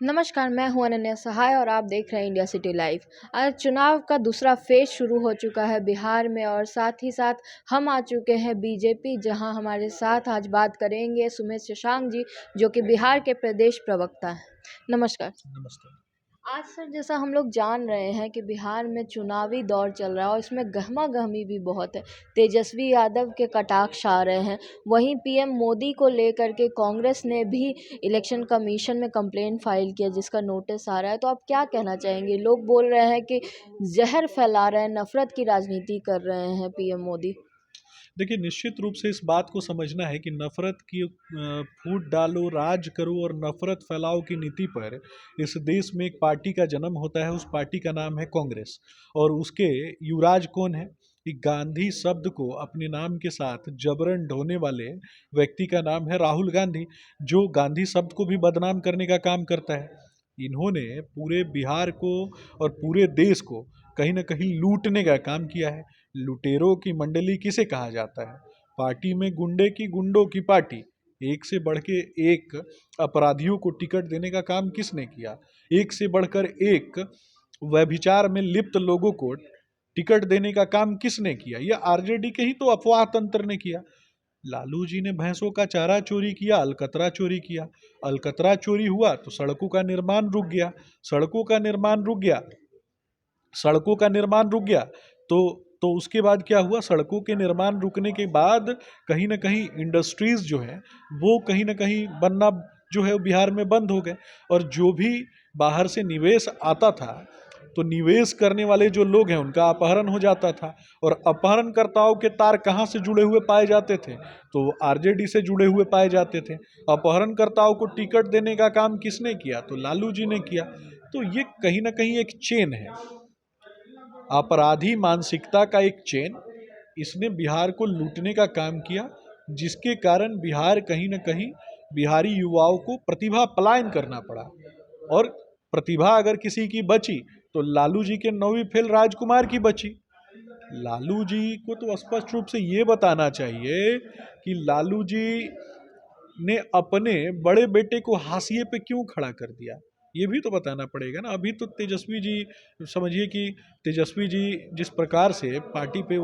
नमस्कार, मैं हूँ अनन्या सहाय और आप देख रहे हैं इंडिया सिटी लाइव। आज चुनाव का दूसरा फेज शुरू हो चुका है बिहार में और साथ ही साथ हम आ चुके हैं बीजेपी, जहां हमारे साथ आज बात करेंगे सुमेश शशांक जी, जो कि बिहार के प्रदेश प्रवक्ता हैं। नमस्कार। नमस्ते। आज सर, जैसा हम लोग जान रहे हैं कि बिहार में चुनावी दौर चल रहा है और इसमें गहमा-गहमी भी बहुत है। तेजस्वी यादव के कटाक्ष आ रहे हैं। वहीं पीएम मोदी को लेकर के कांग्रेस ने भी इलेक्शन कमीशन में कंप्लेंट फाइल किया, जिसका नोटिस आ रहा है। तो आप क्या कहना चाहेंगे? लोग बोल रहे हैं कि ज़हर फैला रहे हैं, नफ़रत की राजनीति कर रहे हैं पीएम मोदी। देखिए, निश्चित रूप से इस बात को समझना है कि नफ़रत की फूट डालो, राज करो और नफ़रत फैलाओ की नीति पर इस देश में एक पार्टी का जन्म होता है। उस पार्टी का नाम है कांग्रेस और उसके युवराज कौन है? कि गांधी शब्द को अपने नाम के साथ जबरन ढोने वाले व्यक्ति का नाम है राहुल गांधी, जो गांधी शब्द को भी बदनाम करने का काम करता है। इन्होंने पूरे बिहार को और पूरे देश को कहीं ना कहीं लूटने का काम किया है। लुटेरों की मंडली किसे कहा जाता है? पार्टी में गुंडे की गुंडों की पार्टी। एक से बढ़ के एक अपराधियों को टिकट देने का काम किसने किया? एक से बढ़कर एक व्यभिचार में लिप्त लोगों को टिकट देने का काम किसने किया? ये आरजेडी के ही तो अफवाह तंत्र ने किया। लालू जी ने भैंसों का चारा चोरी किया, अलकतरा चोरी किया। अलकतरा चोरी हुआ तो सड़कों का निर्माण रुक गया। सड़कों का निर्माण रुक गया सड़कों का निर्माण रुक गया तो उसके बाद क्या हुआ? सड़कों के निर्माण रुकने के बाद कहीं ना कहीं इंडस्ट्रीज जो है वो कहीं ना कहीं बनना जो है बिहार में बंद हो गए। और जो भी बाहर से निवेश आता था तो निवेश करने वाले जो लोग हैं उनका अपहरण हो जाता था। और अपहरणकर्ताओं के तार कहाँ से जुड़े हुए पाए जाते थे? तो आरजेडी से जुड़े हुए पाए जाते थे। अपहरणकर्ताओं को टिकट देने का काम किसने किया? तो लालू जी ने किया। तो ये कहीं ना कहीं एक चेन है, अपराधी मानसिकता का एक चेन। इसने बिहार को लूटने का काम किया, जिसके कारण बिहार कहीं न कहीं बिहारी युवाओं को प्रतिभा पलायन करना पड़ा। और प्रतिभा अगर किसी की बची तो लालू जी के 9वीं फेल राजकुमार की बची। लालू जी को तो स्पष्ट रूप से ये बताना चाहिए कि लालू जी ने अपने बड़े बेटे को हाशिए पे क्यों खड़ा कर दिया, ये भी तो बताना पड़ेगा ना। अभी तो तेजस्वी जी, समझिए कि तेजस्वी जी जिस प्रकार से पार्टी पे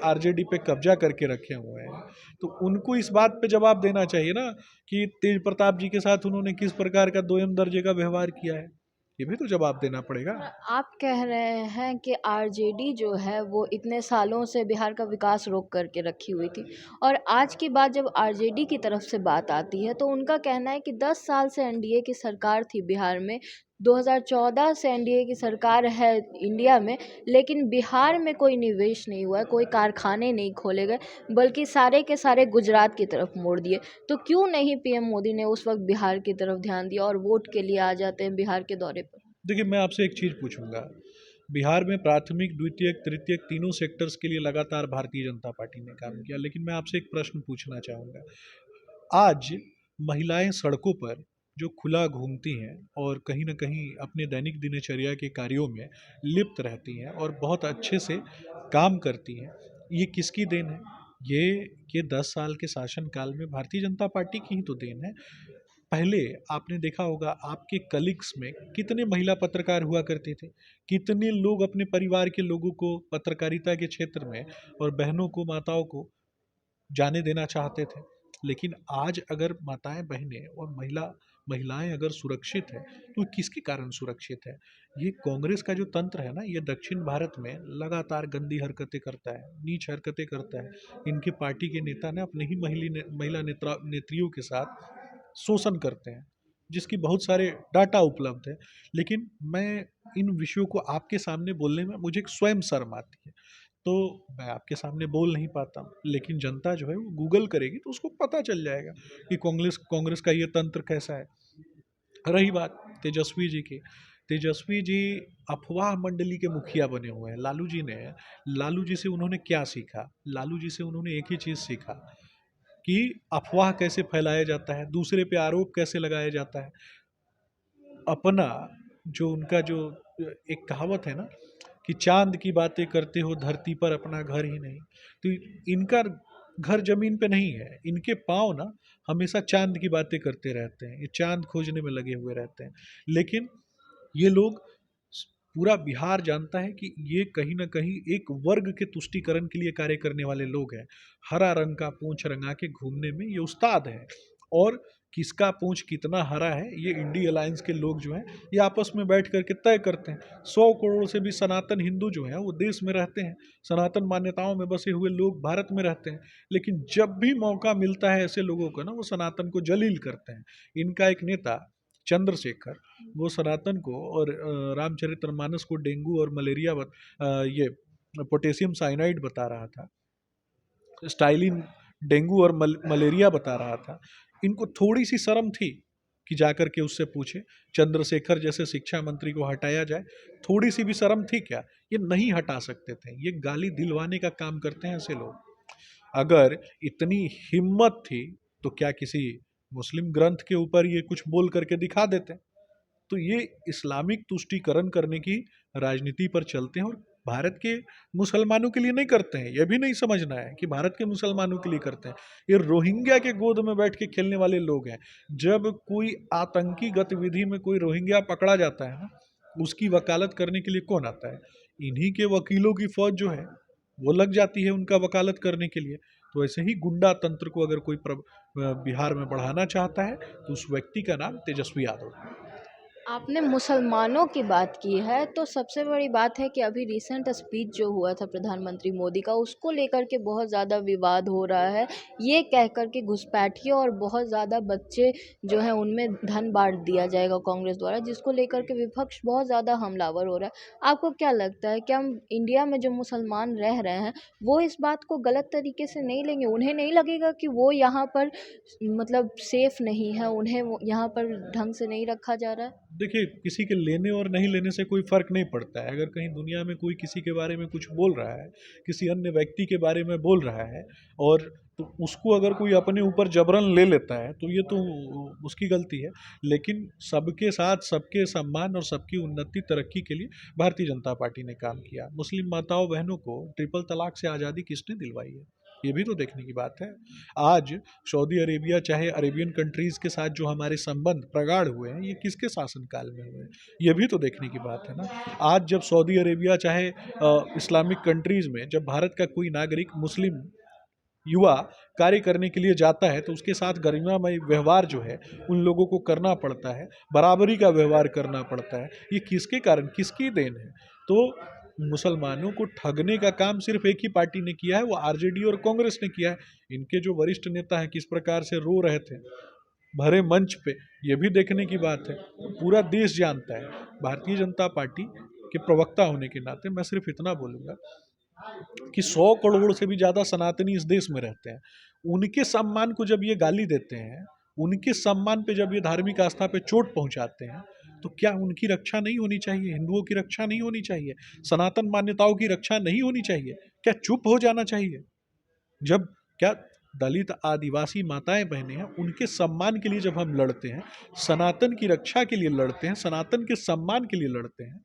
आरजेडी पे कब्जा करके रखे हुए हैं, तो उनको इस बात पे जवाब देना चाहिए ना कि तेज प्रताप जी के साथ उन्होंने किस प्रकार का दोयम दर्जे का व्यवहार किया है। ये भी तो जवाब देना पड़ेगा। आप कह रहे हैं कि आरजेडी जो है वो इतने सालों से बिहार का विकास रोक करके रखी हुई थी, और आज की बात जब आरजेडी की तरफ से बात आती है तो उनका कहना है कि 10 साल से एनडीए की सरकार थी बिहार में। 2014 से एनडीए की सरकार है इंडिया में, लेकिन बिहार में कोई निवेश नहीं हुआ, कोई कारखाने नहीं खोले गए, बल्कि सारे के सारे गुजरात की तरफ मोड़ दिए। तो क्यों नहीं पीएम मोदी ने उस वक्त बिहार की तरफ ध्यान दिया और वोट के लिए आ जाते हैं बिहार के दौरे पर? देखिए, मैं आपसे एक चीज़ पूछूंगा। बिहार में प्राथमिक, द्वितीयक, तृतीयक तीनों सेक्टर्स के लिए लगातार भारतीय जनता पार्टी ने काम किया, लेकिन मैं आपसे एक प्रश्न पूछना चाहूँगा। आज महिलाएं सड़कों पर जो खुला घूमती हैं और कहीं न कहीं अपने दैनिक दिनचर्या के कार्यों में लिप्त रहती हैं और बहुत अच्छे से काम करती हैं, ये किसकी देन है? ये ये 10 साल के शासनकाल में भारतीय जनता पार्टी की ही तो देन है। पहले आपने देखा होगा आपके कलीग्स में कितने महिला पत्रकार हुआ करते थे, कितने लोग अपने परिवार के लोगों को पत्रकारिता के क्षेत्र में और बहनों को, माताओं को जाने देना चाहते थे। लेकिन आज अगर माताएं, बहनें और महिलाएं अगर सुरक्षित है तो किसके कारण सुरक्षित है? ये कांग्रेस का जो तंत्र है ना, ये दक्षिण भारत में लगातार गंदी हरकतें करता है, नीच हरकतें करता है। इनके पार्टी के नेता ने अपने ही महिला नेत्रियों के साथ शोषण करते हैं, जिसकी बहुत सारे डाटा उपलब्ध है। लेकिन मैं इन विषयों को आपके सामने बोलने में मुझे स्वयं शर्म आती है, तो मैं आपके सामने बोल नहीं पाता हूँ। लेकिन जनता जो है वो गूगल करेगी तो उसको पता चल जाएगा कि कांग्रेस कांग्रेस का ये तंत्र कैसा है। रही बात तेजस्वी जी की, तेजस्वी जी अफवाह मंडली के मुखिया बने हुए हैं। लालू जी से उन्होंने क्या सीखा? लालू जी से उन्होंने एक ही चीज़ सीखा कि अफवाह कैसे फैलाया जाता है, दूसरे पे आरोप कैसे लगाया जाता है। अपना जो उनका जो एक कहावत है ना कि चांद की बातें करते हो धरती पर अपना घर ही नहीं, तो इनका घर जमीन पे नहीं है। इनके पाँव ना हमेशा चांद की बातें करते रहते हैं, ये चांद खोजने में लगे हुए रहते हैं। लेकिन ये लोग, पूरा बिहार जानता है कि ये कहीं ना कहीं एक वर्ग के तुष्टीकरण के लिए कार्य करने वाले लोग हैं। हरा रंग का पूंछ रंगा के घूमने में ये उस्ताद है। और किसका पूंछ कितना हरा है ये इंडी अलायंस के लोग जो हैं ये आपस में बैठ करके तय करते हैं। 100 करोड़ से भी सनातन हिंदू जो हैं वो देश में रहते हैं, सनातन मान्यताओं में बसे हुए लोग भारत में रहते हैं। लेकिन जब भी मौका मिलता है ऐसे लोगों को ना, वो सनातन को जलील करते हैं। इनका एक नेता चंद्रशेखर, वो सनातन को और रामचरितमानस को डेंगू और मलेरिया ये पोटेशियम साइनाइड बता रहा था, स्टाइलिन डेंगू और मलेरिया बता रहा था। इनको थोड़ी सी शर्म थी कि जाकर के उससे पूछे चंद्रशेखर जैसे शिक्षा मंत्री को हटाया जाए, थोड़ी सी भी शर्म थी क्या? ये नहीं हटा सकते थे। ये गाली दिलवाने का काम करते हैं ऐसे लोग। अगर इतनी हिम्मत थी तो क्या किसी मुस्लिम ग्रंथ के ऊपर ये कुछ बोल करके दिखा देते? तो ये इस्लामिक तुष्टीकरण करने की राजनीति पर चलते हैं और भारत के मुसलमानों के लिए नहीं करते हैं। यह भी नहीं समझना है कि भारत के मुसलमानों के लिए करते हैं। ये रोहिंग्या के गोद में बैठ के खेलने वाले लोग हैं। जब कोई आतंकी गतिविधि में कोई रोहिंग्या पकड़ा जाता है ना, उसकी वकालत करने के लिए कौन आता है? इन्हीं के वकीलों की फौज जो है वो लग जाती है उनका वकालत करने के लिए। तो ऐसे ही गुंडा तंत्र को अगर कोई बिहार में बढ़ाना चाहता है तो उस व्यक्ति का नाम तेजस्वी यादव है। आपने मुसलमानों की बात की है, तो सबसे बड़ी बात है कि अभी रिसेंट स्पीच जो हुआ था प्रधानमंत्री मोदी का, उसको लेकर के बहुत ज़्यादा विवाद हो रहा है। ये कह कर के घुसपैठियों और बहुत ज़्यादा बच्चे जो हैं उनमें धन बांट दिया जाएगा कांग्रेस द्वारा, जिसको लेकर के विपक्ष बहुत ज़्यादा हमलावर हो रहा है। आपको क्या लगता है, क्या हम इंडिया में जो मुसलमान रह रहे हैं वो इस बात को गलत तरीके से नहीं लेंगे? उन्हें नहीं लगेगा कि वो यहाँ पर मतलब सेफ नहीं है, उन्हें यहाँ पर ढंग से नहीं रखा जा रहा है? देखिए, किसी के लेने और नहीं लेने से कोई फ़र्क नहीं पड़ता है। अगर कहीं दुनिया में कोई किसी के बारे में कुछ बोल रहा है, किसी अन्य व्यक्ति के बारे में बोल रहा है और तो उसको अगर कोई अपने ऊपर जबरन ले लेता है तो ये तो उसकी गलती है। लेकिन सबके साथ सबके सम्मान और सबकी उन्नति तरक्की के लिए भारतीय जनता पार्टी ने काम किया। मुस्लिम माताओं बहनों को ट्रिपल तलाक से आज़ादी किसने दिलवाई है? ये भी तो देखने की बात है। आज सऊदी अरेबिया चाहे अरेबियन कंट्रीज़ के साथ जो हमारे संबंध प्रगाढ़ हुए हैं, ये किसके शासनकाल में हुए हैं? ये भी तो देखने की बात है ना। आज जब सऊदी अरेबिया चाहे इस्लामिक कंट्रीज़ में जब भारत का कोई नागरिक मुस्लिम युवा कार्य करने के लिए जाता है तो उसके साथ गरिमामय व्यवहार जो है उन लोगों को करना पड़ता है, बराबरी का व्यवहार करना पड़ता है। ये किसके कारण, किसकी देन है? तो मुसलमानों को ठगने का काम सिर्फ एक ही पार्टी ने किया है, वो आरजेडी और कांग्रेस ने किया है। इनके जो वरिष्ठ नेता हैं किस प्रकार से रो रहे थे भरे मंच पे, ये भी देखने की बात है। पूरा देश जानता है। भारतीय जनता पार्टी के प्रवक्ता होने के नाते मैं सिर्फ इतना बोलूँगा कि 100 करोड़ से भी ज़्यादा सनातनी इस देश में रहते हैं। उनके सम्मान को जब ये गाली देते हैं, उनके सम्मान पे जब ये धार्मिक आस्था पे चोट पहुंचाते हैं, तो क्या उनकी रक्षा नहीं होनी चाहिए? हिंदुओं की रक्षा नहीं होनी चाहिए? सनातन मान्यताओं की रक्षा नहीं होनी चाहिए? क्या चुप हो जाना चाहिए? जब क्या दलित आदिवासी माताएं बहनें हैं, उनके सम्मान के लिए जब हम लड़ते हैं, सनातन की रक्षा के लिए लड़ते हैं, सनातन के सम्मान के लिए लड़ते हैं,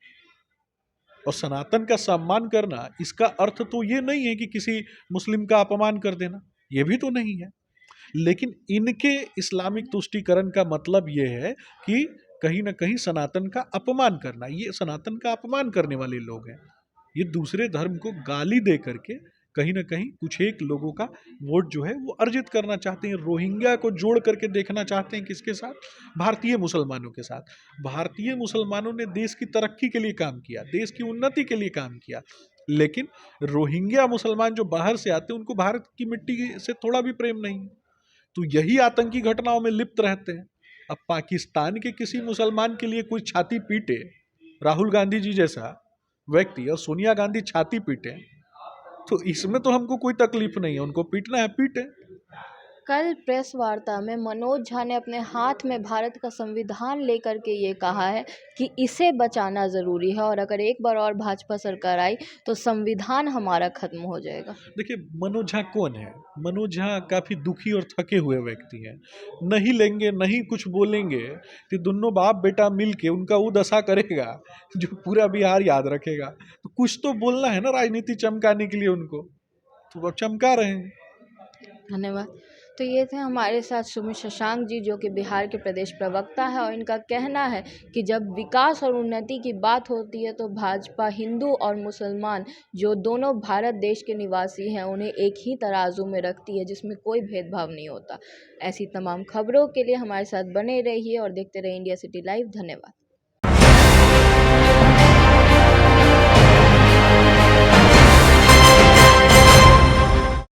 और सनातन का सम्मान करना इसका अर्थ तो ये नहीं है कि किसी मुस्लिम का अपमान कर देना, ये भी तो नहीं है। लेकिन इनके इस्लामिक तुष्टीकरण का मतलब ये है कि कहीं ना कहीं सनातन का अपमान करना। ये सनातन का अपमान करने वाले लोग हैं। ये दूसरे धर्म को गाली दे करके कहीं ना कहीं कुछ एक लोगों का वोट जो है वो अर्जित करना चाहते हैं। रोहिंग्या को जोड़ करके देखना चाहते हैं किसके साथ? भारतीय मुसलमानों के साथ। भारतीय मुसलमानों ने देश की तरक्की के लिए काम किया, देश की उन्नति के लिए काम किया। लेकिन रोहिंग्या मुसलमान जो बाहर से आते हैं उनको भारत की मिट्टी से थोड़ा भी प्रेम नहीं है, तो यही आतंकी घटनाओं में लिप्त रहते हैं। अब पाकिस्तान के किसी मुसलमान के लिए कोई छाती पीटे, राहुल गांधी जी जैसा व्यक्ति और सोनिया गांधी छाती पीटे, तो इसमें तो हमको कोई तकलीफ नहीं है। उनको पीटना है पीटे। कल प्रेस वार्ता में मनोज झा ने अपने हाथ में भारत का संविधान लेकर के ये कहा है कि इसे बचाना ज़रूरी है, और अगर एक बार और भाजपा सरकार आई तो संविधान हमारा खत्म हो जाएगा। देखिए, मनोज झा कौन है? मनोज झा काफ़ी दुखी और थके हुए व्यक्ति हैं। नहीं लेंगे, नहीं कुछ बोलेंगे तो दोनों बाप बेटा मिल के उनका वो दशा करेगा जो पूरा बिहार याद रखेगा। तो कुछ तो बोलना है ना राजनीति चमकाने के लिए उनको, तो वो चमका रहे हैं। धन्यवाद। तो ये थे हमारे साथ सुमित शशांक जी, जो कि बिहार के प्रदेश प्रवक्ता है, और इनका कहना है कि जब विकास और उन्नति की बात होती है तो भाजपा हिंदू और मुसलमान, जो दोनों भारत देश के निवासी हैं, उन्हें एक ही तराजू में रखती है, जिसमें कोई भेदभाव नहीं होता। ऐसी तमाम खबरों के लिए हमारे साथ बने रहिए और देखते रहिए इंडिया सिटी लाइव। धन्यवाद।